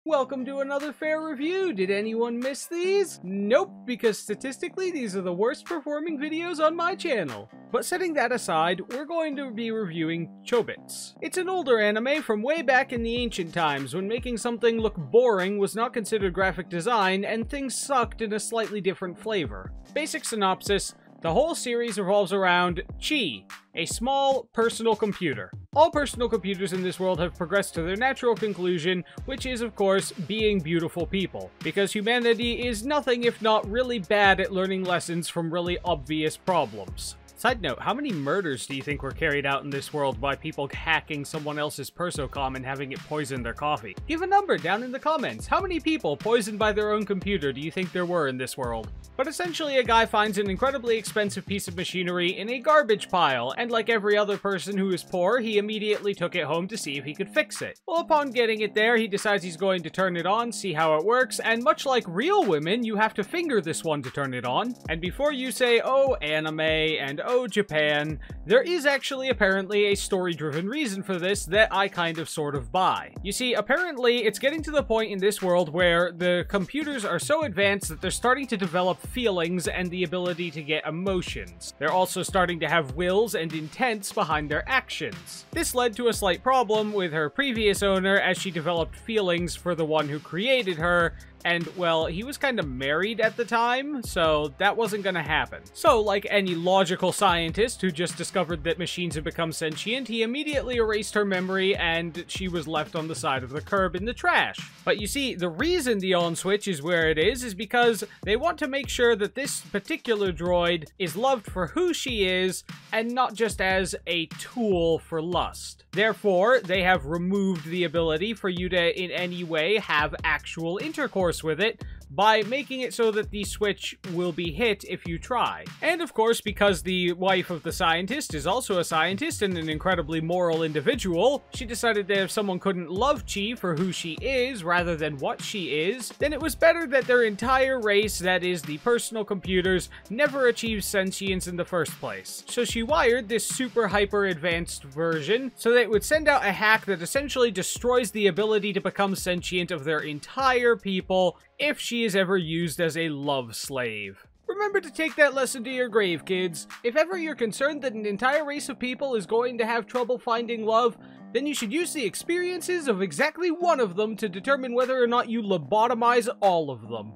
Welcome to another fair review. Did anyone miss these? Nope, because statistically these are the worst performing videos on my channel. But setting that aside, we're going to be reviewing CHOBITS. It's an older anime from way back in the ancient times when making something look boring was not considered graphic design and things sucked in a slightly different flavor. Basic synopsis: the whole series revolves around Chi, a small personal computer. All personal computers in this world have progressed to their natural conclusion, which is, of course, being beautiful people. Because humanity is nothing if not really bad at learning lessons from really obvious problems. Side note, how many murders do you think were carried out in this world by people hacking someone else's persocom and having it poison their coffee? Give a number down in the comments. How many people poisoned by their own computer do you think there were in this world? But essentially, a guy finds an incredibly expensive piece of machinery in a garbage pile, and like every other person who is poor, he immediately took it home to see if he could fix it. Well, upon getting it there, he decides he's going to turn it on, see how it works, and much like real women, you have to finger this one to turn it on. And before you say, oh, anime, and oh, Japan, there is actually apparently a story-driven reason for this that I kind of sort of buy. You see, apparently, it's getting to the point in this world where the computers are so advanced that they're starting to develop feelings and the ability to get emotions. They're also starting to have wills and intents behind their actions. This led to a slight problem with her previous owner as she developed feelings for the one who created her, and, well, he was kind of married at the time, so that wasn't gonna happen. So, like any logical scientist who just discovered that machines have become sentient, he immediately erased her memory and she was left on the side of the curb in the trash. But you see, the reason the on switch is where it is because they want to make sure that this particular droid is loved for who she is and not just as a tool for lust. Therefore, they have removed the ability for you to in any way have actual intercourse with it by making it so that the switch will be hit if you try. And of course, because the wife of the scientist is also a scientist and an incredibly moral individual, she decided that if someone couldn't love Chi for who she is rather than what she is, then it was better that their entire race, that is, the personal computers, never achieved sentience in the first place. So she wired this super hyper advanced version so that it would send out a hack that essentially destroys the ability to become sentient of their entire people if she is ever used as a love slave. Remember to take that lesson to your grave, kids. If ever you're concerned that an entire race of people is going to have trouble finding love, then you should use the experiences of exactly one of them to determine whether or not you lobotomize all of them.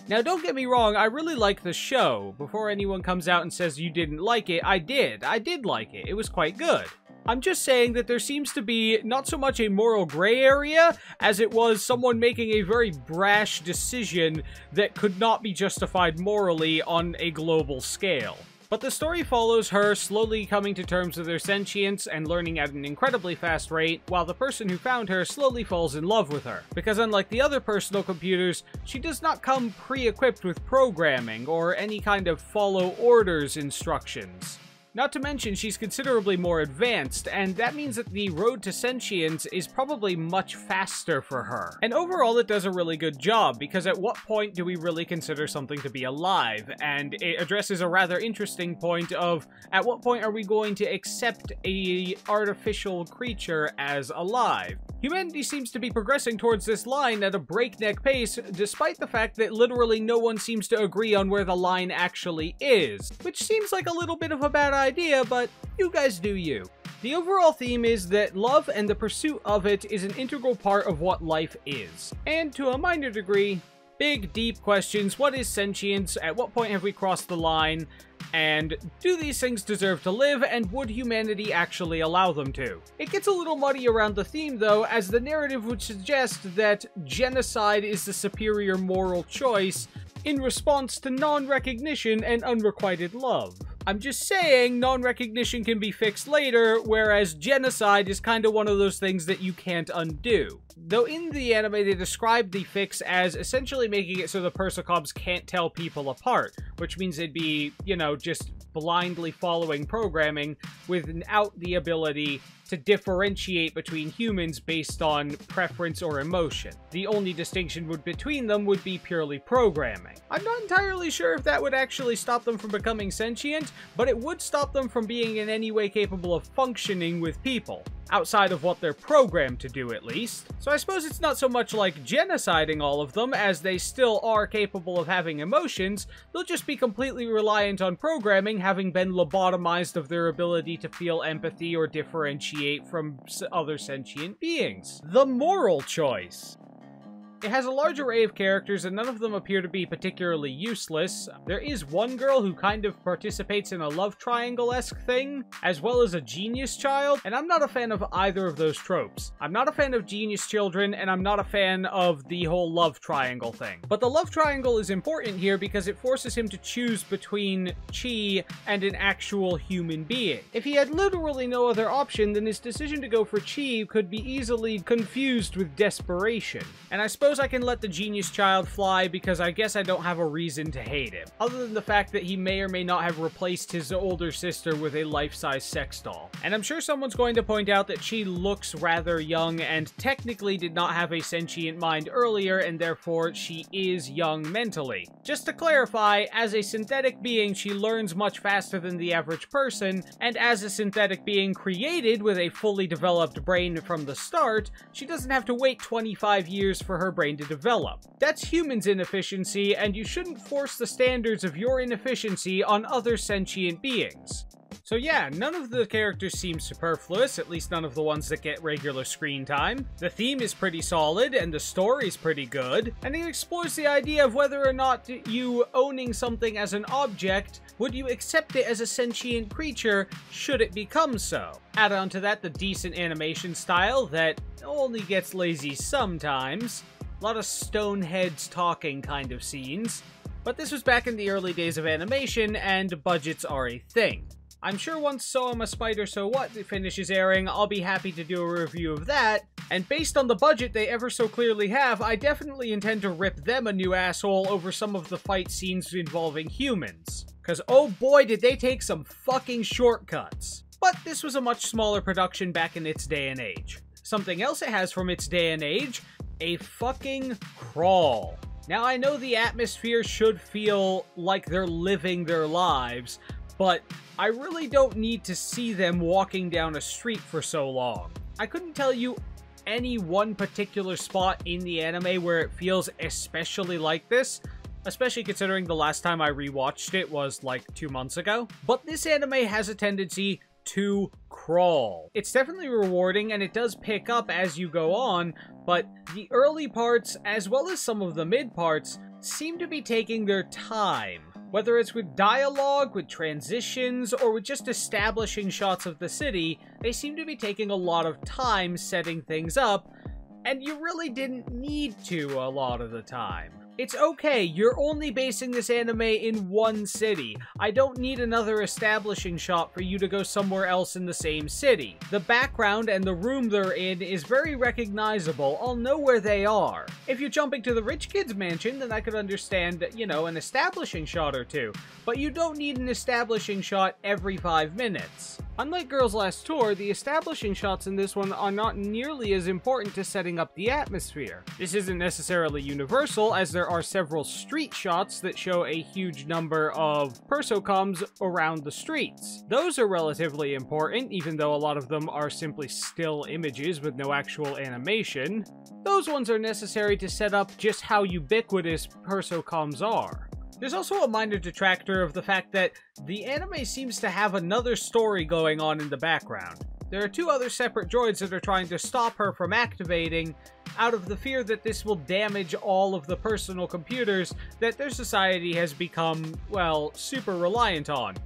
Now, don't get me wrong, I really like the show. Before anyone comes out and says you didn't like it, I did like it. It was quite good. I'm just saying that there seems to be not so much a moral gray area as it was someone making a very brash decision that could not be justified morally on a global scale. But the story follows her slowly coming to terms with her sentience and learning at an incredibly fast rate, while the person who found her slowly falls in love with her. Because unlike the other personal computers, she does not come pre-equipped with programming or any kind of follow orders instructions. Not to mention, she's considerably more advanced, and that means that the road to sentience is probably much faster for her. And overall, it does a really good job, because at what point do we really consider something to be alive? And it addresses a rather interesting point of, at what point are we going to accept an artificial creature as alive? Humanity seems to be progressing towards this line at a breakneck pace, despite the fact that literally no one seems to agree on where the line actually is, which seems like a little bit of a bad idea, but you guys do you. The overall theme is that love and the pursuit of it is an integral part of what life is. And to a minor degree, big, deep questions: what is sentience? At what point have we crossed the line? And do these things deserve to live, and would humanity actually allow them to? It gets a little muddy around the theme, though, as the narrative would suggest that genocide is the superior moral choice in response to non-recognition and unrequited love. I'm just saying, non-recognition can be fixed later, whereas genocide is kind of one of those things that you can't undo. Though in the anime they describe the fix as essentially making it so the persocoms can't tell people apart, which means they'd be, you know, just blindly following programming without the ability to differentiate between humans based on preference or emotion. The only distinction between them would be purely programming. I'm not entirely sure if that would actually stop them from becoming sentient, but it would stop them from being in any way capable of functioning with people. outside of what they're programmed to do at least. So I suppose it's not so much like genociding all of them, as they still are capable of having emotions. They'll just be completely reliant on programming, having been lobotomized of their ability to feel empathy or differentiate from other sentient beings. The moral choice. It has a large array of characters, and none of them appear to be particularly useless. There is one girl who kind of participates in a love triangle-esque thing, as well as a genius child, and I'm not a fan of either of those tropes. I'm not a fan of genius children, and I'm not a fan of the whole love triangle thing. But the love triangle is important here because it forces him to choose between Chi and an actual human being. If he had literally no other option, then his decision to go for Chi could be easily confused with desperation. And I suppose I can let the genius child fly because I guess I don't have a reason to hate him, other than the fact that he may or may not have replaced his older sister with a life-size sex doll. And I'm sure someone's going to point out that she looks rather young and technically did not have a sentient mind earlier, and therefore she is young mentally. Just to clarify, as a synthetic being, she learns much faster than the average person, and as a synthetic being created with a fully developed brain from the start, she doesn't have to wait 25 years for her brain to develop. That's humans' inefficiency, and you shouldn't force the standards of your inefficiency on other sentient beings. So yeah, none of the characters seem superfluous, at least none of the ones that get regular screen time. The theme is pretty solid, and the story's pretty good, and it explores the idea of whether or not you owning something as an object, would you accept it as a sentient creature should it become so? Add on to that the decent animation style that only gets lazy sometimes. A lot of stone heads talking kind of scenes. But this was back in the early days of animation, and budgets are a thing. I'm sure once So I'm a Spider So What finishes airing, I'll be happy to do a review of that, and based on the budget they ever so clearly have, I definitely intend to rip them a new asshole over some of the fight scenes involving humans. Cause oh boy did they take some fucking shortcuts. But this was a much smaller production back in its day and age. Something else it has from its day and age, a fucking crawl. Now I know the atmosphere should feel like they're living their lives, but I really don't need to see them walking down a street for so long. I couldn't tell you any one particular spot in the anime where it feels especially like this, especially considering the last time I rewatched it was like 2 months ago. But this anime has a tendency to crawl. It's definitely rewarding and it does pick up as you go on, but the early parts as well as some of the mid parts seem to be taking their time. Whether it's with dialogue, with transitions, or with just establishing shots of the city, they seem to be taking a lot of time setting things up, and you really didn't need to a lot of the time. It's okay, you're only basing this anime in one city. I don't need another establishing shot for you to go somewhere else in the same city. The background and the room they're in is very recognizable. I'll know where they are. If you're jumping to the rich kid's mansion, then I could understand, you know, an establishing shot or two. But you don't need an establishing shot every 5 minutes. Unlike Girls Last Tour, the establishing shots in this one are not nearly as important to setting up the atmosphere. This isn't necessarily universal, as there are several street shots that show a huge number of persocoms around the streets. Those are relatively important, even though a lot of them are simply still images with no actual animation. Those ones are necessary to set up just how ubiquitous persocoms are. There's also a minor detractor of the fact that the anime seems to have another story going on in the background. There are 2 other separate droids that are trying to stop her from activating, out of the fear that this will damage all of the personal computers that their society has become, well, super reliant on.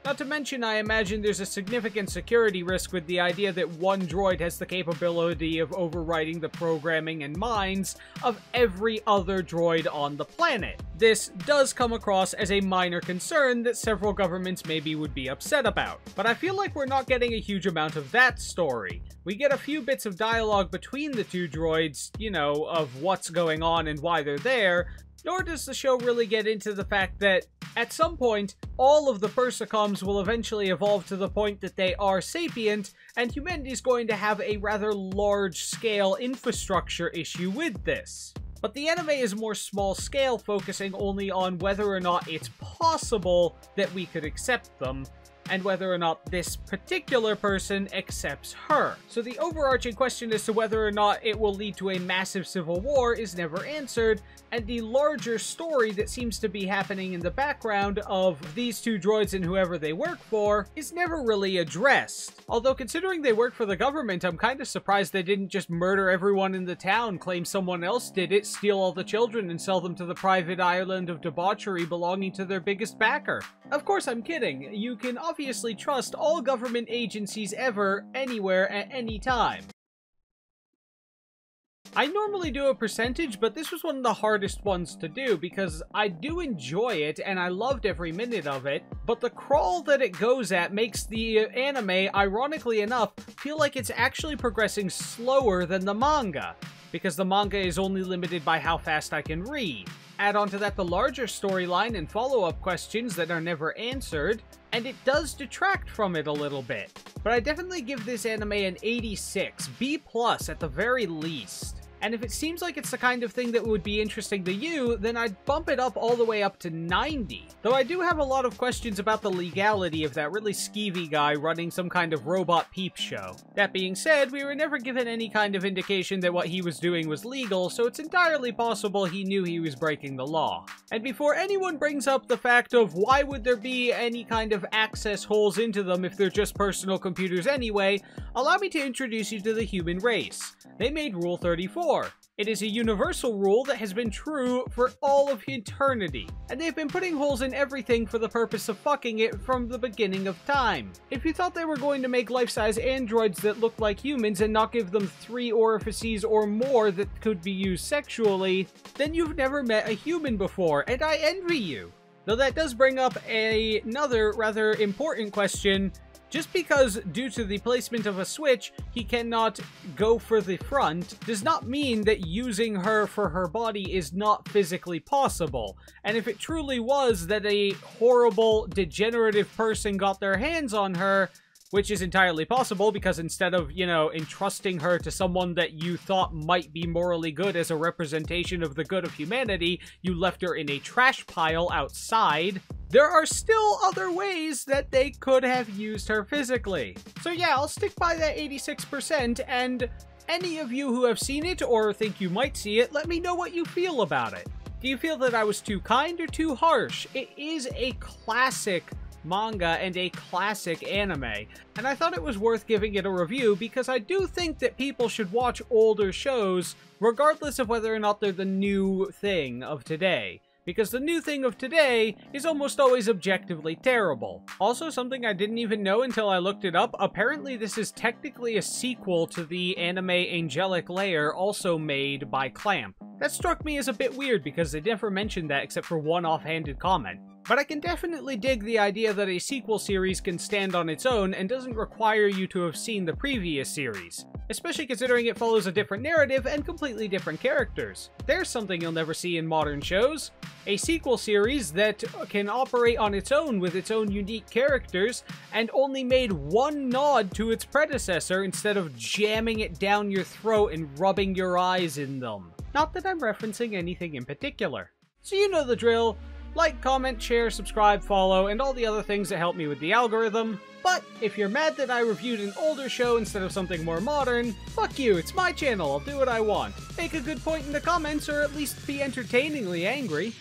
Not to mention, I imagine there's a significant security risk with the idea that one droid has the capability of overwriting the programming and minds of every other droid on the planet. This does come across as a minor concern that several governments maybe would be upset about. But I feel like we're not getting a huge amount of that story. We get a few bits of dialogue between the 2 droids, you know, of what's going on and why they're there, nor does the show really get into the fact that, at some point, all of the persocoms will eventually evolve to the point that they are sapient, and humanity is going to have a rather large-scale infrastructure issue with this. But the anime is more small-scale, focusing only on whether or not it's possible that we could accept them, and whether or not this particular person accepts her. So the overarching question as to whether or not it will lead to a massive civil war is never answered, and the larger story that seems to be happening in the background of these two droids and whoever they work for is never really addressed. Although considering they work for the government, I'm kind of surprised they didn't just murder everyone in the town, claim someone else did it, steal all the children, and sell them to the private island of debauchery belonging to their biggest backer. Of course, I'm kidding. You can obviously trust all government agencies ever, anywhere, at any time. I normally do a percentage, but this was one of the hardest ones to do because I do enjoy it and I loved every minute of it, but the crawl that it goes at makes the anime, ironically enough, feel like it's actually progressing slower than the manga, because the manga is only limited by how fast I can read. Add on to that the larger storyline and follow-up questions that are never answered, and it does detract from it a little bit. But I definitely give this anime an 86, B+ at the very least. And if it seems like it's the kind of thing that would be interesting to you, then I'd bump it up all the way up to 90. Though I do have a lot of questions about the legality of that really skeevy guy running some kind of robot peep show. That being said, we were never given any kind of indication that what he was doing was legal, so it's entirely possible he knew he was breaking the law. And before anyone brings up the fact of why would there be any kind of access holes into them if they're just personal computers anyway, allow me to introduce you to the human race. They made Rule 34. It is a universal rule that has been true for all of eternity, and they've been putting holes in everything for the purpose of fucking it from the beginning of time. If you thought they were going to make life-size androids that look like humans and not give them 3 orifices or more that could be used sexually, then you've never met a human before, and I envy you. Though that does bring up another rather important question. Just because, due to the placement of a switch, he cannot go for the front, does not mean that using her for her body is not physically possible. And if it truly was that a horrible, degenerative person got their hands on her, which is entirely possible because instead of, entrusting her to someone that you thought might be morally good as a representation of the good of humanity, you left her in a trash pile outside, there are still other ways that they could have used her physically. So yeah, I'll stick by that 86%, and any of you who have seen it or think you might see it, let me know what you feel about it. Do you feel that I was too kind or too harsh? It is a classic manga and a classic anime, and I thought it was worth giving it a review because I do think that people should watch older shows regardless of whether or not they're the new thing of today, because the new thing of today is almost always objectively terrible. Also, something I didn't even know until I looked it up, apparently this is technically a sequel to the anime Angelic Layer, also made by Clamp. That struck me as a bit weird because they never mentioned that except for one offhanded comment. But I can definitely dig the idea that a sequel series can stand on its own and doesn't require you to have seen the previous series, especially considering it follows a different narrative and completely different characters. There's something you'll never see in modern shows. A sequel series that can operate on its own with its own unique characters and only made one nod to its predecessor instead of jamming it down your throat and rubbing your eyes in them. Not that I'm referencing anything in particular. So you know the drill. Like, comment, share, subscribe, follow, and all the other things that help me with the algorithm. But if you're mad that I reviewed an older show instead of something more modern, fuck you, it's my channel, I'll do what I want. Make a good point in the comments or at least be entertainingly angry.